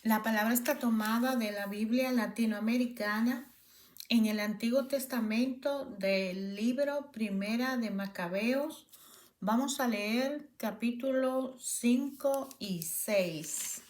La palabra está tomada de la Biblia latinoamericana en el Antiguo Testamento del libro Primera de Macabeos. Vamos a leer capítulos 5 y 6.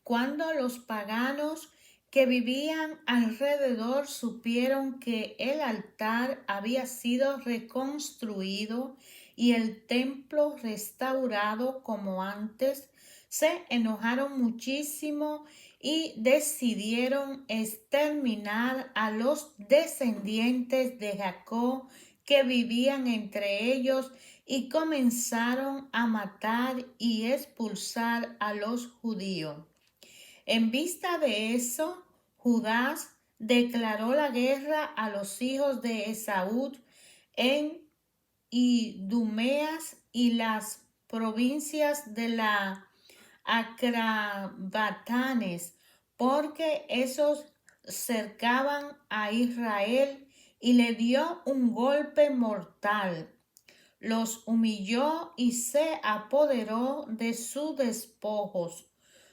Cuando los paganos que vivían alrededor supieron que el altar había sido reconstruido y el templo restaurado como antes, se enojaron muchísimo y decidieron exterminar a los descendientes de Jacob que vivían entre ellos y comenzaron a matar y expulsar a los judíos. En vista de eso, Judá declaró la guerra a los hijos de Esaú en Idumeas y las provincias de la Acrabatanes, porque esos cercaban a Israel y le dio un golpe mortal. Los humilló y se apoderó de sus despojos.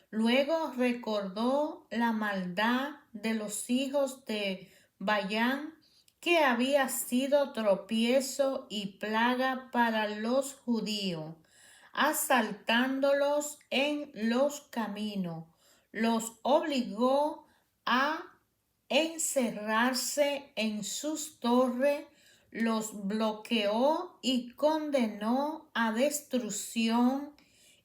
Luego recordó la maldad de los hijos de Bayán, que había sido tropiezo y plaga para los judíos, asaltándolos en los caminos. Los obligó a encerrarse en sus torres, los bloqueó y condenó a destrucción,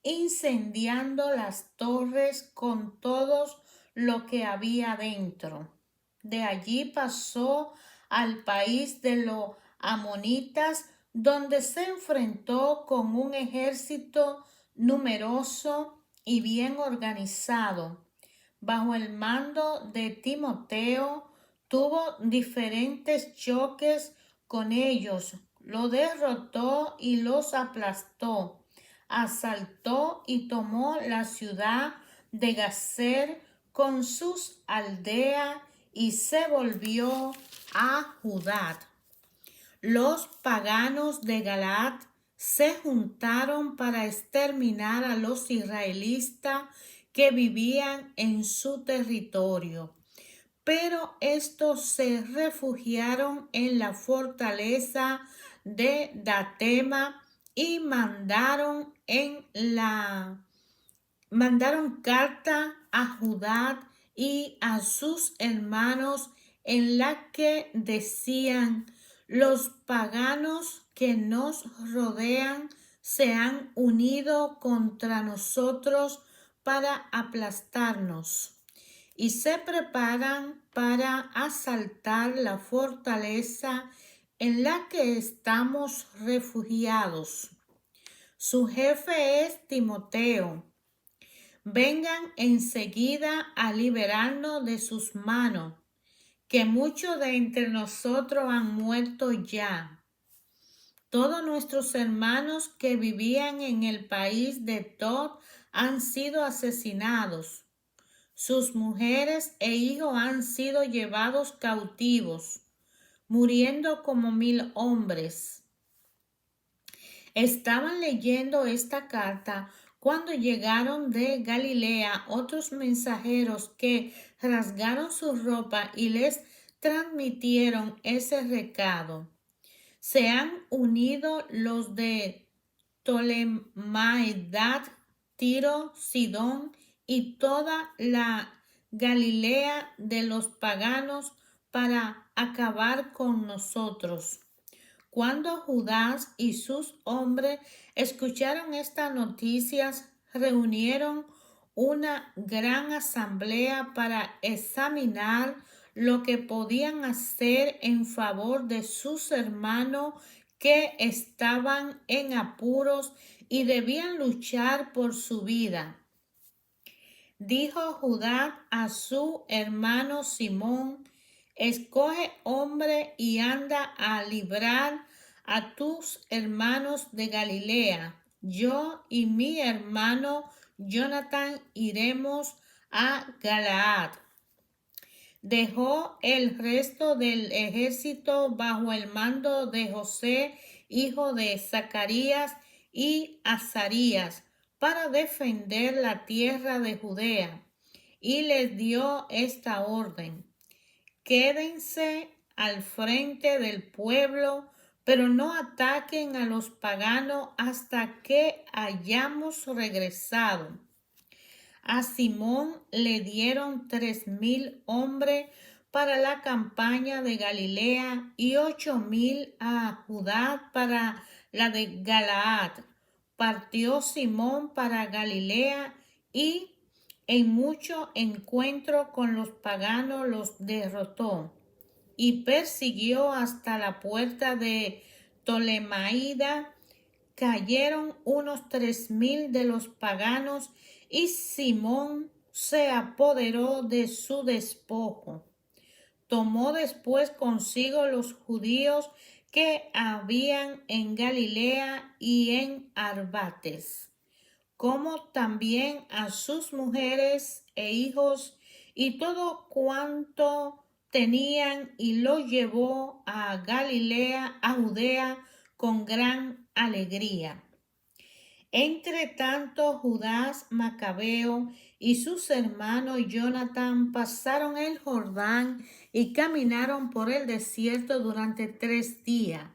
incendiando las torres con todo lo que había dentro. De allí pasó al país de los amonitas, donde se enfrentó con un ejército numeroso y bien organizado. Bajo el mando de Timoteo, tuvo diferentes choques con ellos, lo derrotó y los aplastó, asaltó y tomó la ciudad de Gazer con sus aldeas y se volvió a Judá. Los paganos de Galaad se juntaron para exterminar a los israelitas que vivían en su territorio, pero estos se refugiaron en la fortaleza de Datema y mandaron carta a Judá y a sus hermanos en la que decían: los paganos que nos rodean se han unido contra nosotros para aplastarnos y se preparan para asaltar la fortaleza en la que estamos refugiados. Su jefe es Timoteo. Vengan enseguida a liberarnos de sus manos, que muchos de entre nosotros han muerto ya. Todos nuestros hermanos que vivían en el país de Tod han sido asesinados. Sus mujeres e hijos han sido llevados cautivos, muriendo como 1000 hombres. Estaban leyendo esta carta cuando llegaron de Galilea otros mensajeros que rasgaron su ropa y les transmitieron ese recado. Se han unido los de Tolemaidad, Tiro, Sidón y toda la Galilea de los paganos para acabar con nosotros. Cuando Judas y sus hombres escucharon estas noticias, reunieron una gran asamblea para examinar lo que podían hacer en favor de sus hermanos que estaban en apuros y debían luchar por su vida. Dijo Judá a su hermano Simón: escoge hombre y anda a librar a tus hermanos de Galilea. Yo y mi hermano Jonatán iremos a Galaad. Dejó el resto del ejército bajo el mando de José, hijo de Zacarías, y Azarías, para defender la tierra de Judea. y les dio esta orden: quédense al frente del pueblo, pero no ataquen a los paganos hasta que hayamos regresado. A Simón le dieron 3,000 hombres para la campaña de Galilea y 8,000 a Judá para la de Galaad. Partió Simón para Galilea y en mucho encuentro con los paganos los derrotó y persiguió hasta la puerta de Ptolemaida. Cayeron unos 3,000 de los paganos y Simón se apoderó de su despojo. Tomó después consigo los judíos que habían en Galilea y en Arbates, como también a sus mujeres e hijos y todo cuanto tenían, y lo llevó a Galilea, a Judea, con gran alegría. Entre tanto, Judas Macabeo y sus hermanos Jonatán pasaron el Jordán y caminaron por el desierto durante 3 días.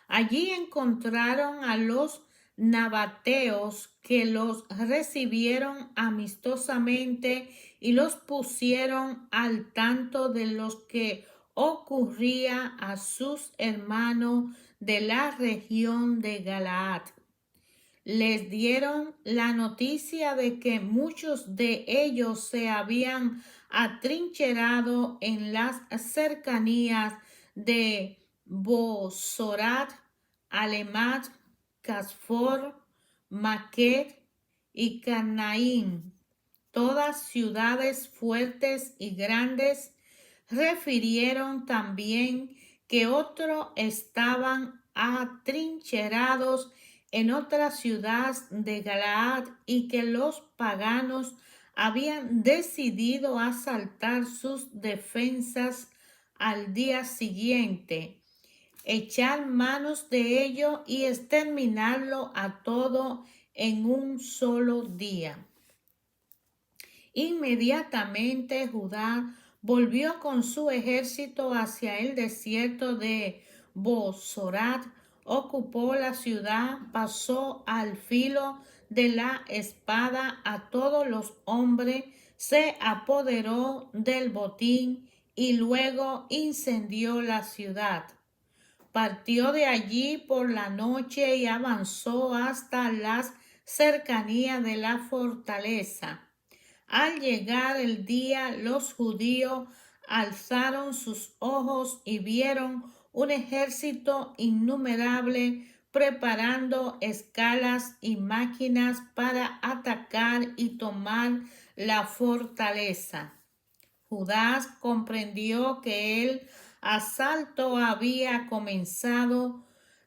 Allí encontraron a los nabateos, que los recibieron amistosamente y los pusieron al tanto de lo que ocurría a sus hermanos de la región de Galaad. Les dieron la noticia de que muchos de ellos se habían atrincherado en las cercanías de Bozorat, Alemat, Casfor, Maquet y Canaín, todas ciudades fuertes y grandes. Refirieron también que otros estaban atrincherados en otra ciudad de Galaad y que los paganos habían decidido asaltar sus defensas al día siguiente, echar manos de ello y exterminarlo a todo en un solo día. Inmediatamente Judá volvió con su ejército hacia el desierto de Bozorat, ocupó la ciudad, pasó al filo de la espada a todos los hombres, se apoderó del botín y luego incendió la ciudad. Partió de allí por la noche y avanzó hasta las cercanías de la fortaleza. Al llegar el día, los judíos alzaron sus ojos y vieron un ejército innumerable preparando escalas y máquinas para atacar y tomar la fortaleza. Judas comprendió que el asalto había comenzado.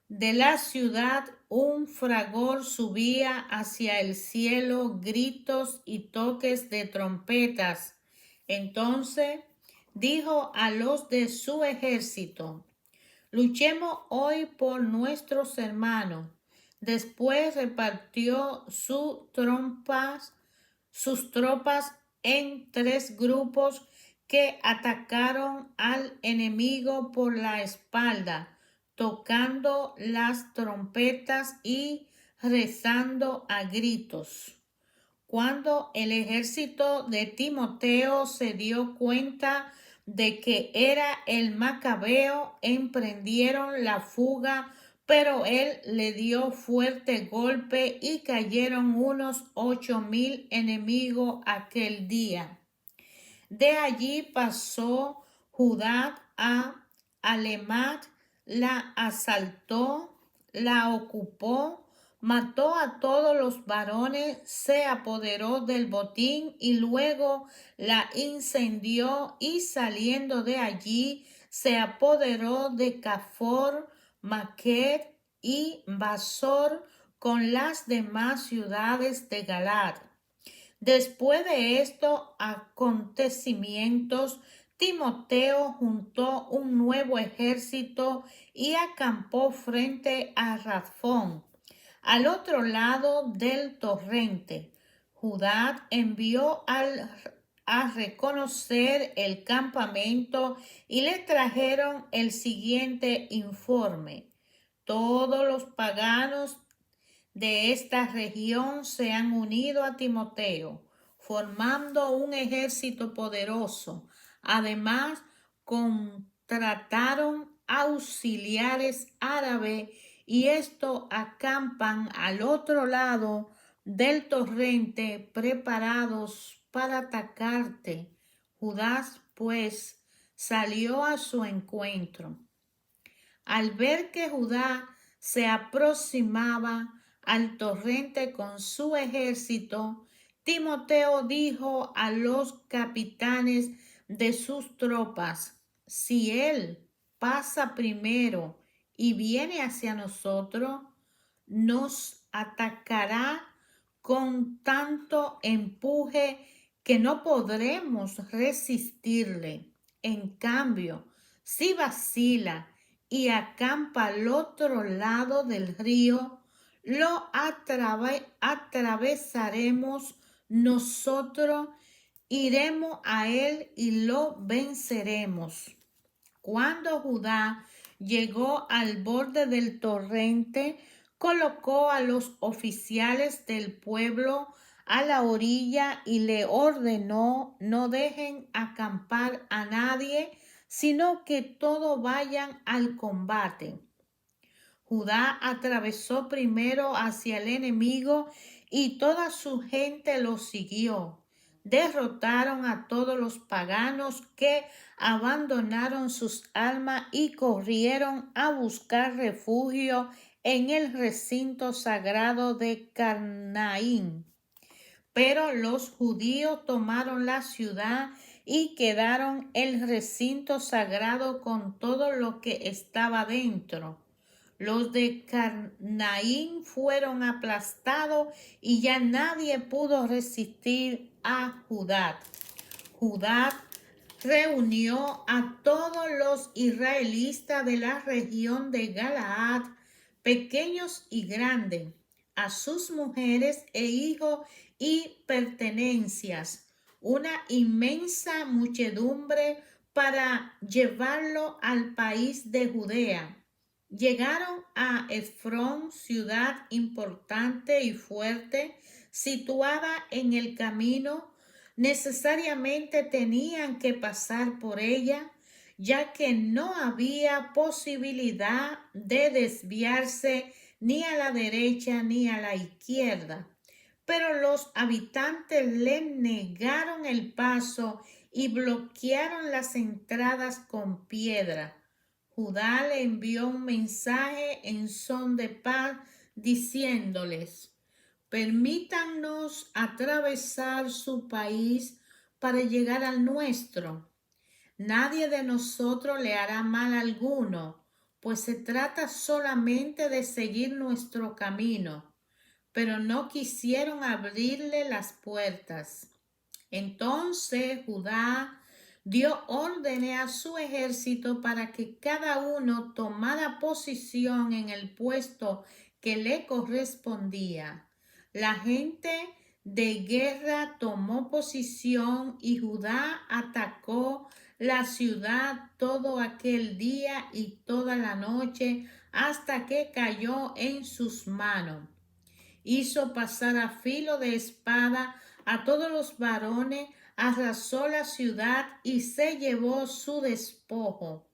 De la ciudad un fragor subía hacia el cielo, gritos y toques de trompetas. Entonces dijo a los de su ejército: luchemos hoy por nuestros hermanos. Después repartió sus tropas en 3 grupos que atacaron al enemigo por la espalda, tocando las trompetas y rezando a gritos. Cuando el ejército de Timoteo se dio cuenta de que era el Macabeo, emprendieron la fuga, pero él le dio fuerte golpe y cayeron unos 8,000 enemigos aquel día. De allí pasó Judá a Alemat, la asaltó, la ocupó, mató a todos los varones, se apoderó del botín y luego la incendió, y saliendo de allí se apoderó de Cafor, Maquet y Basor con las demás ciudades de Galaad. Después de estos acontecimientos, Timoteo juntó un nuevo ejército y acampó frente a Radfón, al otro lado del torrente. Judá envió a reconocer el campamento y le trajeron el siguiente informe. Todos los paganos de esta región se han unido a Timoteo, formando un ejército poderoso. Además, contrataron auxiliares árabes y estos acampan al otro lado del torrente preparados para atacarte. Judá, pues, salió a su encuentro. Al ver que Judá se aproximaba al torrente con su ejército, Timoteo dijo a los capitanes de sus tropas: si él pasa primero y viene hacia nosotros, nos atacará con tanto empuje que no podremos resistirle. En cambio, si vacila y acampa al otro lado del río, lo atravesaremos nosotros, iremos a él y lo venceremos. Cuando Judá llegó al borde del torrente, colocó a los oficiales del pueblo a la orilla y le ordenó: no dejen acampar a nadie, sino que todos vayan al combate. Judá atravesó primero hacia el enemigo y toda su gente lo siguió. Derrotaron a todos los paganos que abandonaron sus almas y corrieron a buscar refugio en el recinto sagrado de Carnaín. Pero los judíos tomaron la ciudad y quedaron el recinto sagrado con todo lo que estaba dentro. Los de Carnaín fueron aplastados y ya nadie pudo resistir a Judá. Judá reunió a todos los israelitas de la región de Galaad, pequeños y grandes, a sus mujeres e hijos y pertenencias, una inmensa muchedumbre, para llevarlo al país de Judea. Llegaron a Efrón, ciudad importante y fuerte, situada en el camino. Necesariamente tenían que pasar por ella, ya que no había posibilidad de desviarse ni a la derecha ni a la izquierda. Pero los habitantes le negaron el paso y bloquearon las entradas con piedra. Judá le envió un mensaje en son de paz, diciéndoles: permítanos atravesar su país para llegar al nuestro. Nadie de nosotros le hará mal alguno, pues se trata solamente de seguir nuestro camino. Pero no quisieron abrirle las puertas. Entonces Judá dio órdenes a su ejército para que cada uno tomara posición en el puesto que le correspondía. La gente de guerra tomó posición y Judá atacó la ciudad todo aquel día y toda la noche hasta que cayó en sus manos. Hizo pasar a filo de espada a todos los varones, arrasó la ciudad y se llevó su despojo.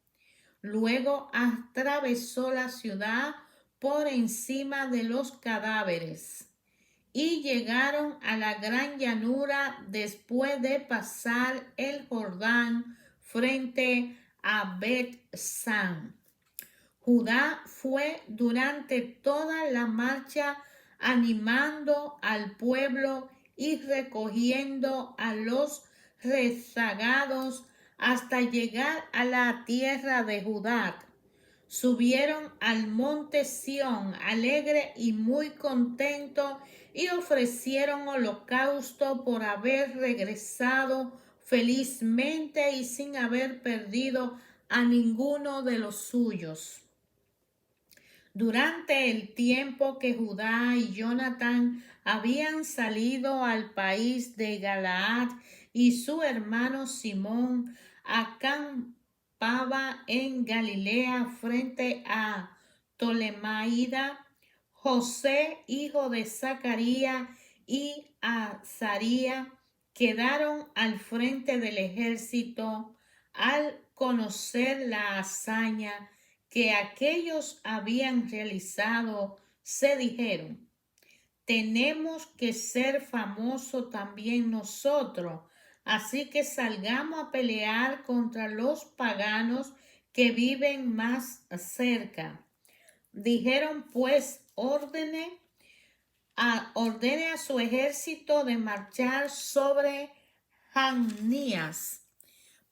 Luego atravesó la ciudad por encima de los cadáveres y llegaron a la gran llanura después de pasar el Jordán frente a Bet-San. Judá fue durante toda la marcha animando al pueblo y recogiendo a los rezagados hasta llegar a la tierra de Judá. Subieron al monte Sión alegre y muy contento y ofrecieron holocausto por haber regresado felizmente y sin haber perdido a ninguno de los suyos. Durante el tiempo que Judá y Jonatán habían salido al país de Galaad, y su hermano Simón acampaba en Galilea frente a Ptolemaida. José, hijo de Zacarías, y Azaría quedaron al frente del ejército. Al conocer la hazaña que aquellos habían realizado, se dijeron: tenemos que ser famosos también nosotros, así que salgamos a pelear contra los paganos que viven más cerca. Dijeron pues: ordene a su ejército de marchar sobre Janías.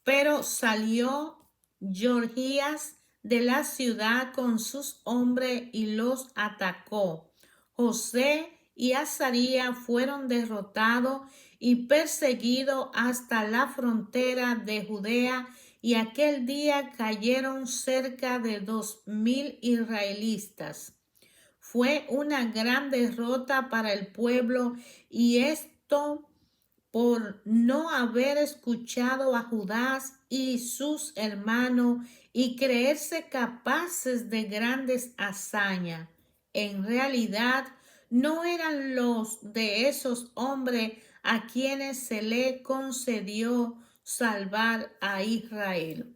Pero salió Georgías de la ciudad con sus hombres y los atacó. José y Azaría fueron derrotados y perseguidos hasta la frontera de Judea, y aquel día cayeron cerca de 2000 israelitas. Fue una gran derrota para el pueblo, y esto por no haber escuchado a Judá y sus hermanos y creerse capaces de grandes hazañas. En realidad, no eran los de esos hombres a quienes se le concedió salvar a Israel.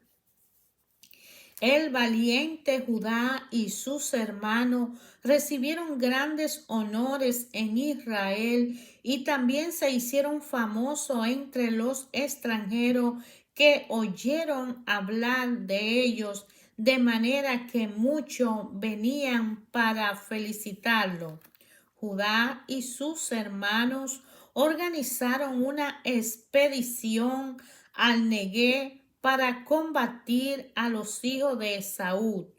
El valiente Judá y sus hermanos recibieron grandes honores en Israel, y también se hicieron famosos entre los extranjeros que oyeron hablar de ellos, de manera que muchos venían para felicitarlo. Judá y sus hermanos organizaron una expedición al Neguev para combatir a los hijos de Esaú.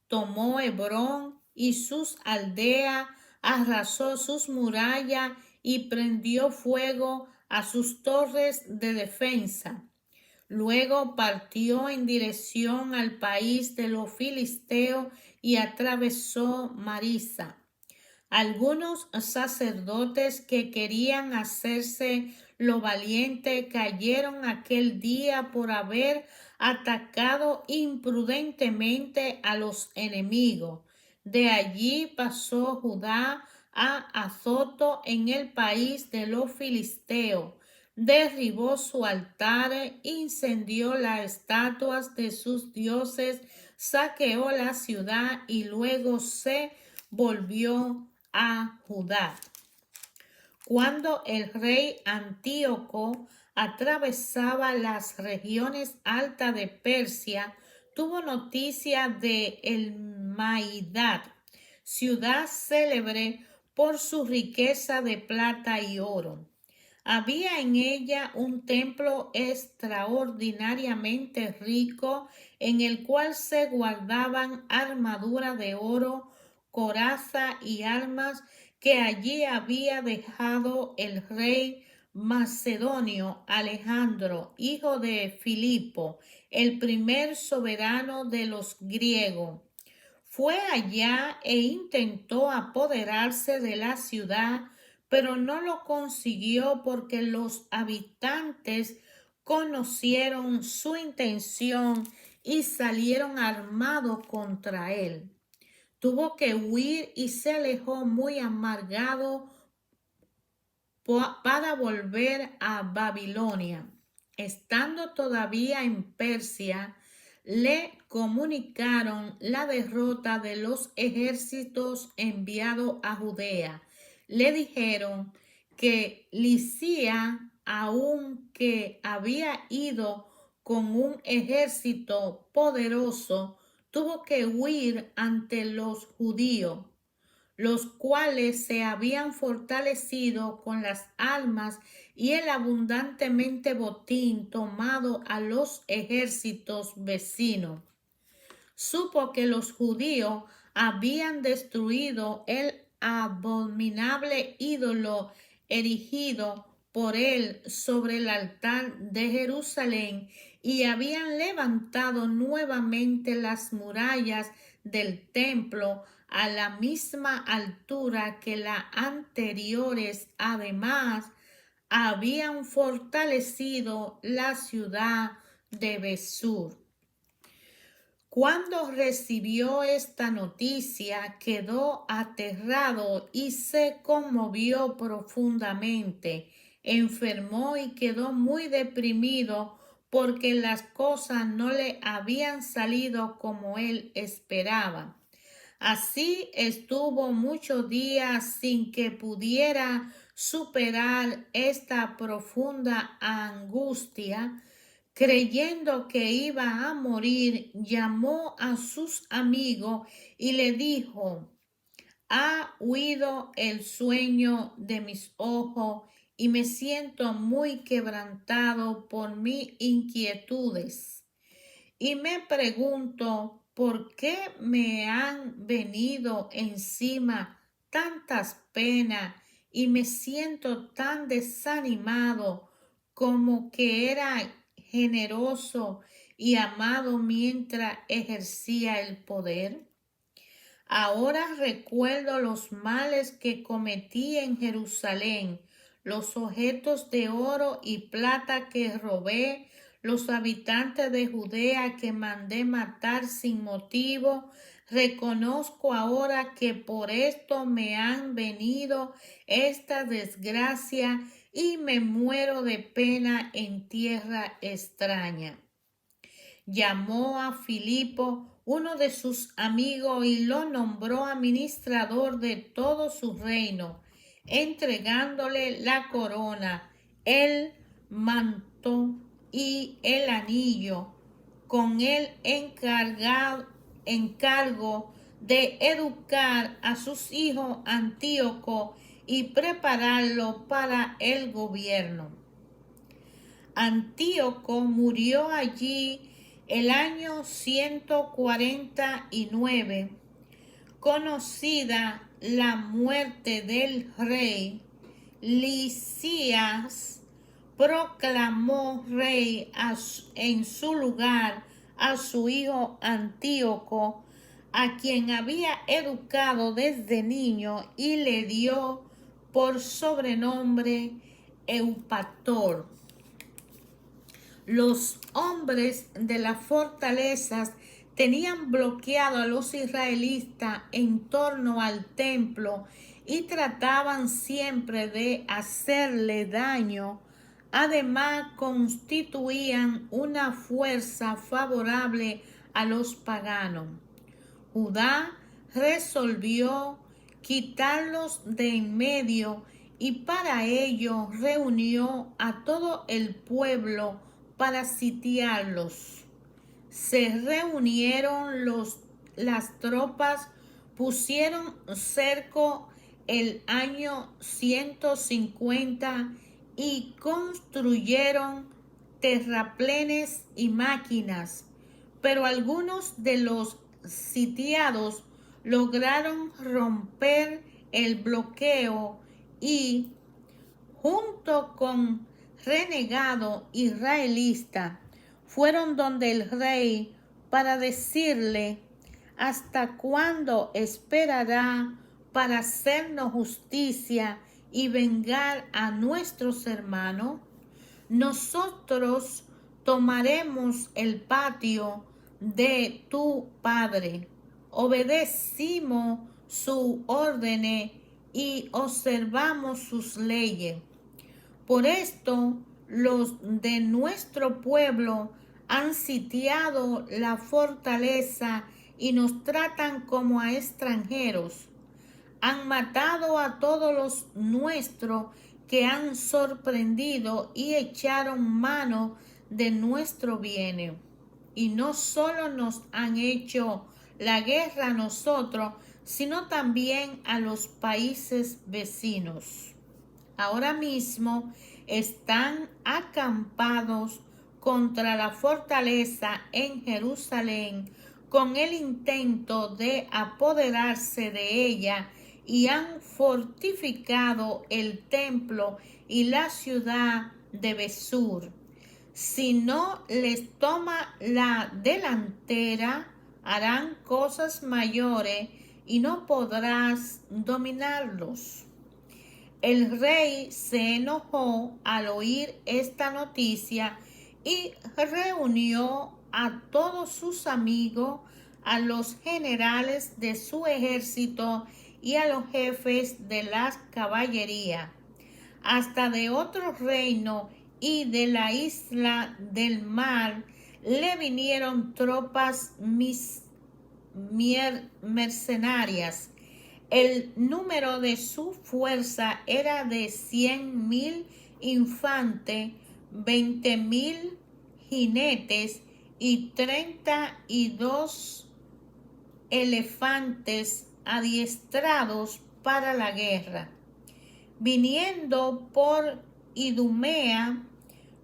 Tomó Hebrón y sus aldeas, arrasó sus murallas y prendió fuego a sus torres de defensa. Luego partió en dirección al país de los filisteos y atravesó Marisa. Algunos sacerdotes que querían hacerse lo valiente cayeron aquel día por haber atacado imprudentemente a los enemigos. De allí pasó Judá a Azoto en el país de los filisteos. Derribó su altar, incendió las estatuas de sus dioses, saqueó la ciudad y luego se volvió a Judá. Cuando el rey Antíoco atravesaba las regiones altas de Persia, tuvo noticia de El-Maidad, ciudad célebre por su riqueza de plata y oro. Había en ella un templo extraordinariamente rico, en el cual se guardaban armadura de oro, coraza y armas que allí había dejado el rey macedonio Alejandro, hijo de Filipo, el primer soberano de los griegos. Fue allá e intentó apoderarse de la ciudad, pero no lo consiguió porque los habitantes conocieron su intención y salieron armados contra él. Tuvo que huir y se alejó muy amargado para volver a Babilonia. Estando todavía en Persia, le comunicaron la derrota de los ejércitos enviados a Judea. Le dijeron que Licia, aunque había ido con un ejército poderoso, tuvo que huir ante los judíos, los cuales se habían fortalecido con las armas y el abundantemente botín tomado a los ejércitos vecinos. Supo que los judíos habían destruido el abominable ídolo erigido por él sobre el altar de Jerusalén, y habían levantado nuevamente las murallas del templo a la misma altura que las anteriores. Además, habían fortalecido la ciudad de Besur. Cuando recibió esta noticia, quedó aterrado y se conmovió profundamente. Enfermó y quedó muy deprimido porque las cosas no le habían salido como él esperaba. Así estuvo muchos días sin que pudiera superar esta profunda angustia. Creyendo que iba a morir, llamó a sus amigos y le dijo: ha huido el sueño de mis ojos y me siento muy quebrantado por mis inquietudes. Y me pregunto por qué me han venido encima tantas penas y me siento tan desanimado, como que era generoso y amado mientras ejercía el poder. Ahora recuerdo los males que cometí en Jerusalén, los objetos de oro y plata que robé, los habitantes de Judea que mandé matar sin motivo. Reconozco ahora que por esto me han venido esta desgracia y me muero de pena en tierra extraña. Llamó a Filipo, uno de sus amigos, y lo nombró administrador de todo su reino, entregándole la corona, el manto y el anillo, con el encargo de educar a sus hijos Antíoco y prepararlo para el gobierno. Antíoco murió allí el año 149. Conocida la muerte del rey, Lisias proclamó rey en su lugar a su hijo Antíoco, a quien había educado desde niño, y le dio por sobrenombre Eupator. Los hombres de las fortalezas tenían bloqueado a los israelitas en torno al templo y trataban siempre de hacerle daño. Además, constituían una fuerza favorable a los paganos. Judá resolvió quitarlos de en medio y para ello reunió a todo el pueblo para sitiarlos. Se reunieron las tropas, pusieron cerco el año 150 y construyeron terraplenes y máquinas, pero algunos de los sitiados lograron romper el bloqueo y, junto con renegado israelita, fueron donde el rey para decirle: ¿hasta cuándo esperará para hacernos justicia y vengar a nuestros hermanos? Nosotros tomaremos el patio de tu padre. Obedecimos su orden y observamos sus leyes. Por esto, los de nuestro pueblo han sitiado la fortaleza y nos tratan como a extranjeros. Han matado a todos los nuestros que han sorprendido y echaron mano de nuestro bien. Y no solo nos han hecho la guerra a nosotros, sino también a los países vecinos. Ahora mismo están acampados contra la fortaleza en Jerusalén con el intento de apoderarse de ella, y han fortificado el templo y la ciudad de Besur. Si no les toma la delantera, harán cosas mayores y no podrás dominarlos. El rey se enojó al oír esta noticia y reunió a todos sus amigos, a los generales de su ejército y a los jefes de la caballería, hasta de otro reino y de la isla del mar le vinieron tropas mercenarias. El número de su fuerza era de 100,000 infantes, 20,000 jinetes y 32 elefantes adiestrados para la guerra. Viniendo por Idumea,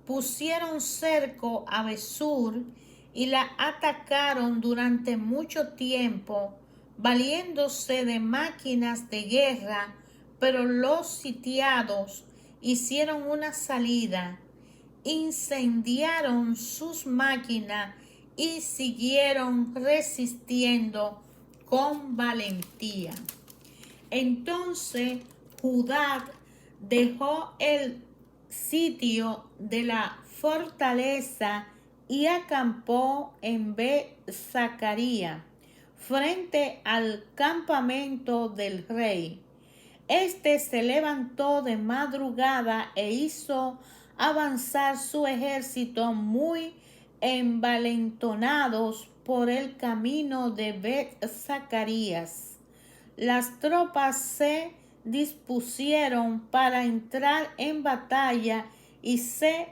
pusieron cerco a Besur y la atacaron durante mucho tiempo, valiéndose de máquinas de guerra, pero los sitiados hicieron una salida, incendiaron sus máquinas y siguieron resistiendo con valentía. Entonces Judá dejó el sitio de la fortaleza y acampó en Bet-Zacaría, frente al campamento del rey. Este se levantó de madrugada e hizo avanzar su ejército muy envalentonados por el camino de Bet-Zacarías. Las tropas se dispusieron para entrar en batalla y se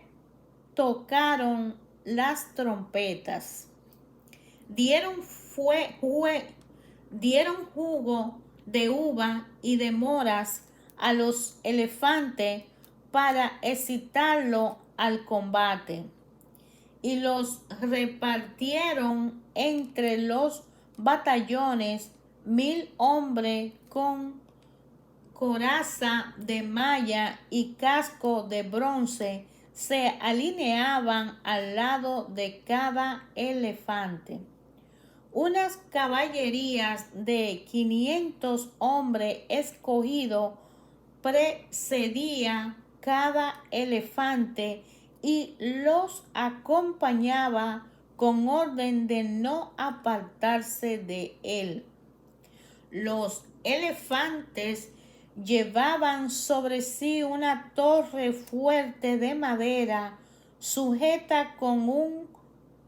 tocaron las trompetas. Dieron jugo de uva y de moras a los elefantes para excitarlo al combate, y los repartieron entre los batallones. 1,000 hombres con coraza de malla y casco de bronce se alineaban al lado de cada elefante. Unas caballerías de 500 hombres escogidos precedía cada elefante y los acompañaba con orden de no apartarse de él. Los elefantes llevaban sobre sí una torre fuerte de madera sujeta con un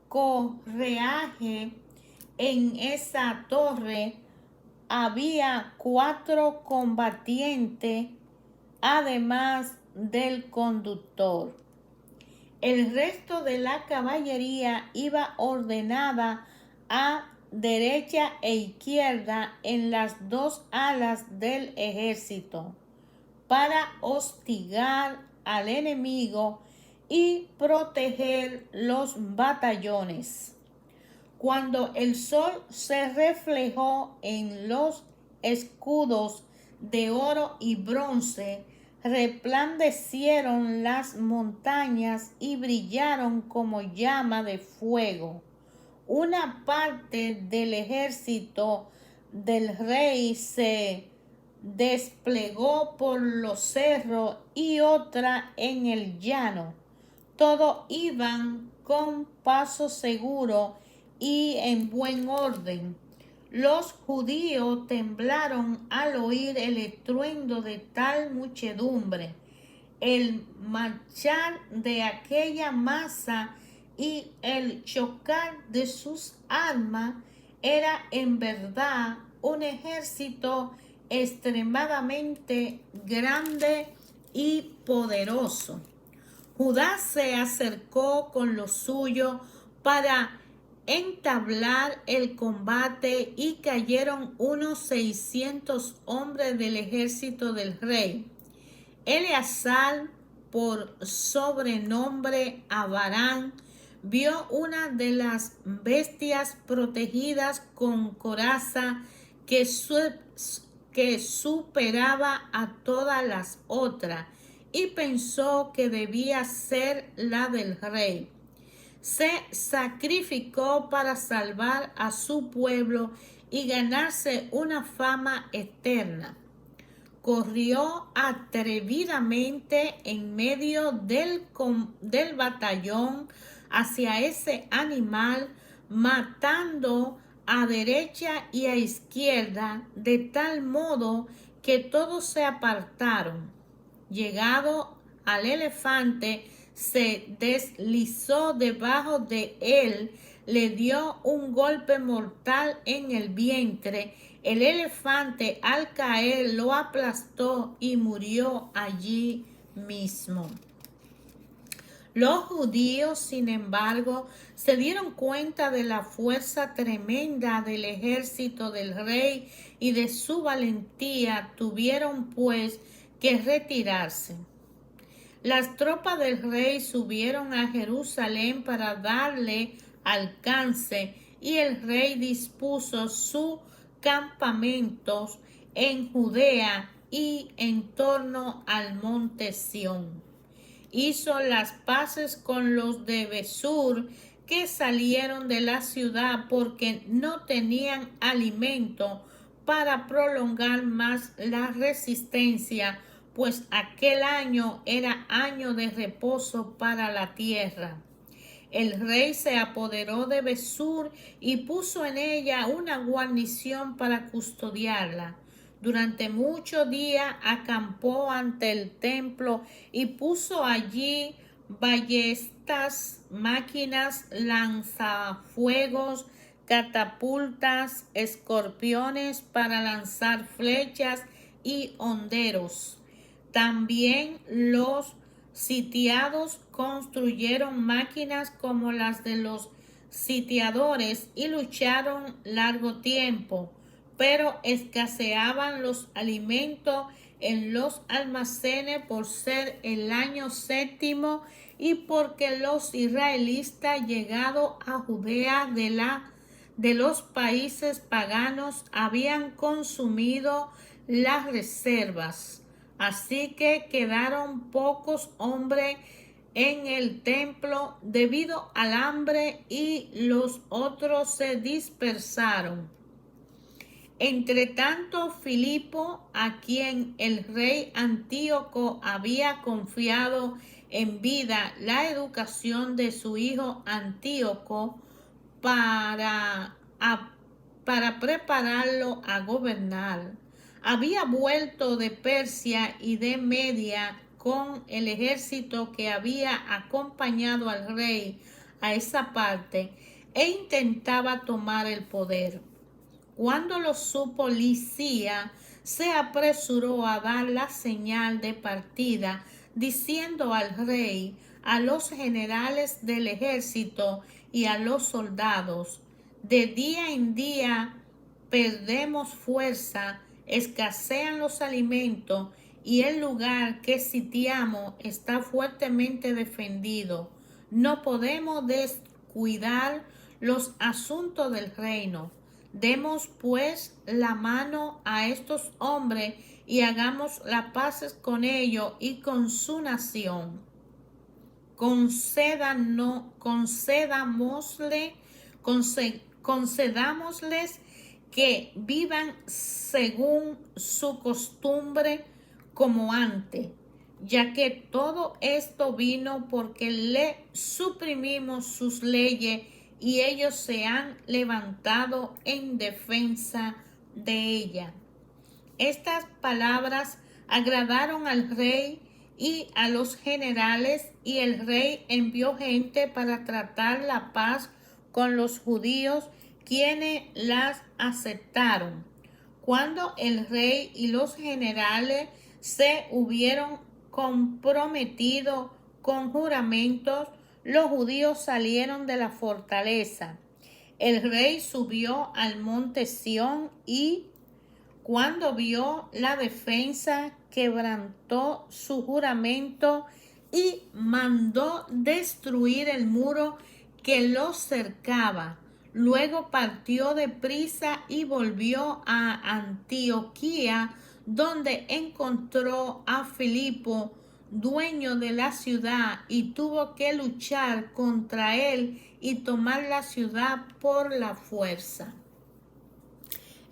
correaje. En esa torre había 4 combatientes, además del conductor. El resto de la caballería iba ordenada a derecha e izquierda en las 2 alas del ejército para hostigar al enemigo y proteger los batallones. Cuando el sol se reflejó en los escudos de oro y bronce, resplandecieron las montañas y brillaron como llama de fuego. Una parte del ejército del rey se desplegó por los cerros y otra en el llano. Todos iban con paso seguro y en buen orden. Los judíos temblaron al oír el estruendo de tal muchedumbre. El marchar de aquella masa y el chocar de sus armas era en verdad un ejército extremadamente grande y poderoso. Judá se acercó con lo suyo para entablar el combate y cayeron unos 600 hombres del ejército del rey. Eleazar, por sobrenombre Abarán, vio una de las bestias protegidas con coraza que superaba a todas las otras y pensó que debía ser la del rey. Se sacrificó para salvar a su pueblo y ganarse una fama eterna. corrió atrevidamente en medio del batallón hacia ese animal, matando a derecha y a izquierda, de tal modo que todos se apartaron. Llegado al elefante, se deslizó debajo de él, le dio un golpe mortal en el vientre. El elefante, al caer, lo aplastó y murió allí mismo. Los judíos, sin embargo, se dieron cuenta de la fuerza tremenda del ejército del rey y de su valentía. Tuvieron, pues, que retirarse. Las tropas del rey subieron a Jerusalén para darle alcance, y el rey dispuso sus campamentos en Judea y en torno al monte Sión. Hizo las paces con los de Besur, que salieron de la ciudad porque no tenían alimento, para prolongar más la resistencia, pues aquel año era año de reposo para la tierra. El rey se apoderó de Besur y puso en ella una guarnición para custodiarla. Durante muchos días acampó ante el templo y puso allí ballestas, máquinas, lanzafuegos, catapultas, escorpiones para lanzar flechas y honderos. También los sitiados construyeron máquinas como las de los sitiadores y lucharon largo tiempo, pero escaseaban los alimentos en los almacenes por ser el año séptimo y porque los israelitas llegados a Judea de los países paganos habían consumido las reservas. Así que quedaron pocos hombres en el templo debido al hambre y los otros se dispersaron. Entre tanto, Filipo, a quien el rey Antíoco había confiado en vida la educación de su hijo Antíoco para prepararlo a gobernar, había vuelto de Persia y de Media con el ejército que había acompañado al rey a esa parte e intentaba tomar el poder. Cuando lo supo Licia, se apresuró a dar la señal de partida, diciendo al rey, a los generales del ejército y a los soldados: de día en día perdemos fuerza, escasean los alimentos y el lugar que sitiamos está fuertemente defendido. No podemos descuidar los asuntos del reino. Demos pues la mano a estos hombres y hagamos las paces con ellos y con su nación. Concedámosles que vivan según su costumbre como antes, ya que todo esto vino porque le suprimimos sus leyes y ellos se han levantado en defensa de ella. Estas palabras agradaron al rey y a los generales, y el rey envió gente para tratar la paz con los judíos, quienes las aceptaron. Cuando el rey y los generales se hubieron comprometido con juramentos, los judíos salieron de la fortaleza. El rey subió al monte Sión y, cuando vio la defensa, quebrantó su juramento y mandó destruir el muro que los cercaba. Luego partió deprisa y volvió a Antioquía, donde encontró a Filipo, dueño de la ciudad, y tuvo que luchar contra él y tomar la ciudad por la fuerza.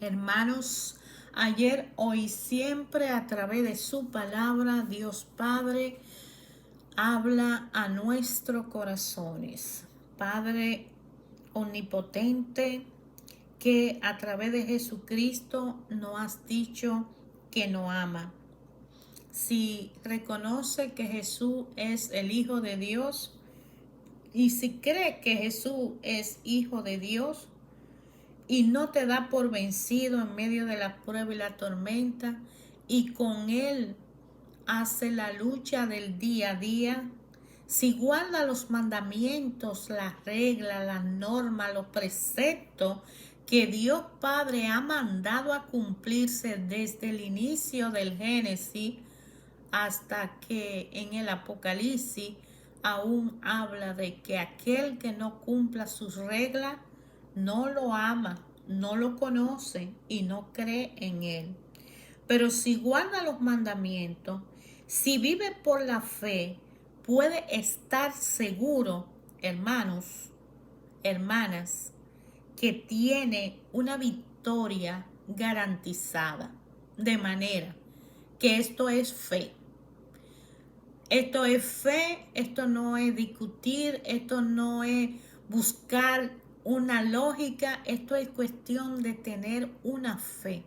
Hermanos, ayer, hoy, siempre a través de su palabra. Dios Padre habla a nuestros corazones. Padre omnipotente, que a través de Jesucristo nos has dicho que nos ama. Si reconoce que Jesús es el Hijo de Dios y si cree que Jesús es Hijo de Dios y no te da por vencido en medio de la prueba y la tormenta, y con Él hace la lucha del día a día, si guarda los mandamientos, las reglas, las normas, los preceptos que Dios Padre ha mandado a cumplirse desde el inicio del Génesis hasta que en el Apocalipsis aún habla de que aquel que no cumpla sus reglas no lo ama, no lo conoce y no cree en él. Pero si guarda los mandamientos, si vive por la fe, puede estar seguro, hermanos, hermanas, que tiene una victoria garantizada. De manera que esto es fe. Esto es fe, esto no es discutir, esto no es buscar una lógica, esto es cuestión de tener una fe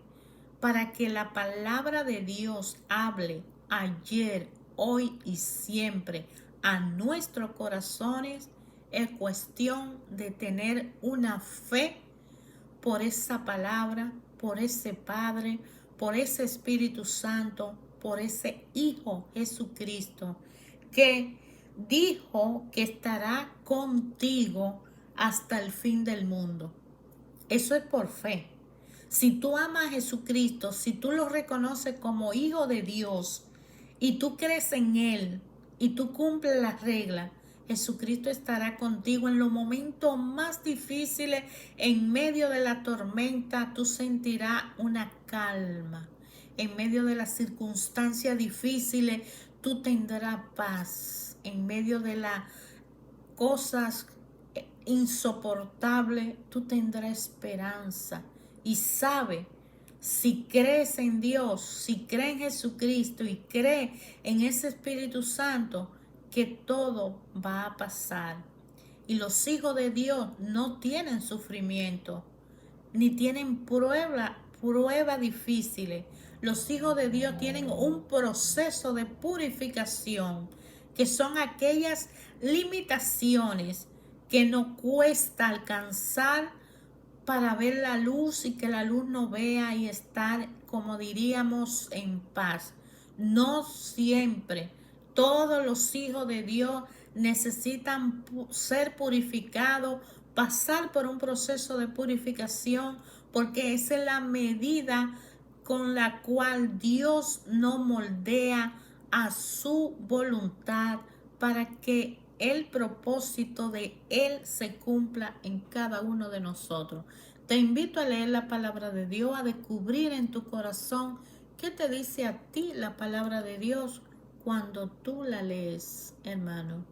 para que la palabra de Dios hable ayer, hoy y siempre a nuestros corazones. Es cuestión de tener una fe por esa palabra, por ese Padre, por ese Espíritu Santo, por ese Hijo Jesucristo, que dijo que estará contigo hasta el fin del mundo. Eso es por fe. Si tú amas a Jesucristo, si tú lo reconoces como Hijo de Dios y tú crees en Él y tú cumples las reglas, Jesucristo estará contigo en los momentos más difíciles. En medio de la tormenta tú sentirás una calma. En medio de las circunstancias difíciles tú tendrás paz. En medio de las cosas insoportables tú tendrás esperanza. Y sabe, si crees en Dios, si crees en Jesucristo y crees en ese Espíritu Santo, que todo va a pasar. Y los hijos de Dios no tienen sufrimiento, ni tienen pruebas difíciles. Los hijos de Dios tienen un proceso de purificación, que son aquellas limitaciones que nos cuesta alcanzar para ver la luz y que la luz nos vea y estar, como diríamos, en paz. No siempre todos los hijos de Dios necesitan ser purificados, pasar por un proceso de purificación, porque esa es la medida con la cual Dios nos moldea a su voluntad para que el propósito de Él se cumpla en cada uno de nosotros. Te invito a leer la palabra de Dios, a descubrir en tu corazón qué te dice a ti la palabra de Dios cuando tú la lees, hermano.